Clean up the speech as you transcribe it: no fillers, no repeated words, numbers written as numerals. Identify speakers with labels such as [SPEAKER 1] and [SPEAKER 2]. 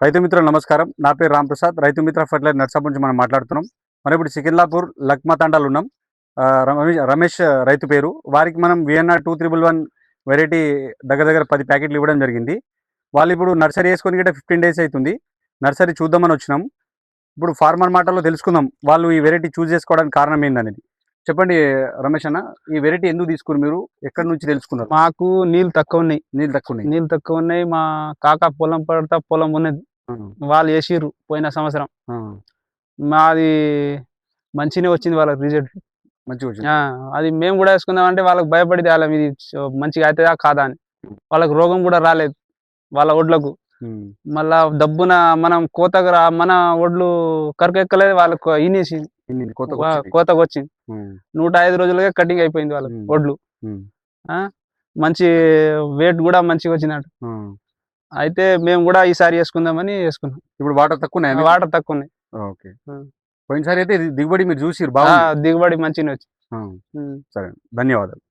[SPEAKER 1] రైతు మిత్రులు నమస్కారం. నా పేరు రామ్ ప్రసాద్. రైతు మిత్ర ఫర్టిలైజర్ నర్సాపూర్ నుంచి మనం మాట్లాడుతున్నాం. మనం ఇప్పుడు సికింద్లాపూర్ లక్మా తండాలో ఉన్నాం. రమేష్ రైతు పేరు. వారికి మనం విఎన్ఆర్ 2311 వెరైటీ దగ్గర 10 ప్యాకెట్లు ఇవ్వడం జరిగింది. వాళ్ళు ఇప్పుడు నర్సరీ వేసుకొని గిట్ట 15 డేస్ అవుతుంది. నర్సరీ చూద్దామని వచ్చినాం. ఇప్పుడు ఫార్మర్ మాటల్లో తెలుసుకుందాం వాళ్ళు ఈ వెరైటీ చూస్ చేసుకోవడానికి కారణం ఏందనేది. చెప్పండి రమేష్ అన్న, ఈ వెరైటీ ఎందుకు తీసుకున్నారు మీరు? ఎక్కడి నుంచి తెలుసుకున్నారు?
[SPEAKER 2] మాకు నీళ్ళు తక్కువ ఉన్నాయి.
[SPEAKER 1] నీళ్ళు తక్కువ ఉన్నాయి.
[SPEAKER 2] మా కాకా పొలం పడతా పొలం ఉన్నది. వాళ్ళు వేసిర్రు పోయిన సంవత్సరం. మాది మంచినే వచ్చింది వాళ్ళకి రిజల్ట్.
[SPEAKER 1] మంచిగా వచ్చింది.
[SPEAKER 2] అది మేము కూడా వేసుకుందాం అంటే వాళ్ళకి భయపడింది, వాళ్ళ మీది మంచిగా అవుతుందా కాదా అని. వాళ్ళకి రోగం కూడా రాలేదు వాళ్ళ ఒడ్లకు. మళ్ళా దబ్బున మనం కోతకు మన ఒడ్లు కరకెక్కలేదు, వాళ్ళకు ఇనేసి కోతకు వచ్చింది. 105 రోజులుగా కటింగ్ అయిపోయింది వాళ్ళకి ఒడ్లు. మంచి వెయిట్ కూడా మంచిగా వచ్చినట్టు. అయితే మేము కూడా ఈసారి వేసుకుందామని వేసుకున్నాం.
[SPEAKER 1] ఇప్పుడు వాటర్ తక్కువ
[SPEAKER 2] ఉన్నాయి.
[SPEAKER 1] ఓకే. పోయినసారి అయితే దిగుబడి మీరు చూసిరు,
[SPEAKER 2] దిగుబడి మంచిగా వచ్చింది.
[SPEAKER 1] సరే, ధన్యవాదాలు.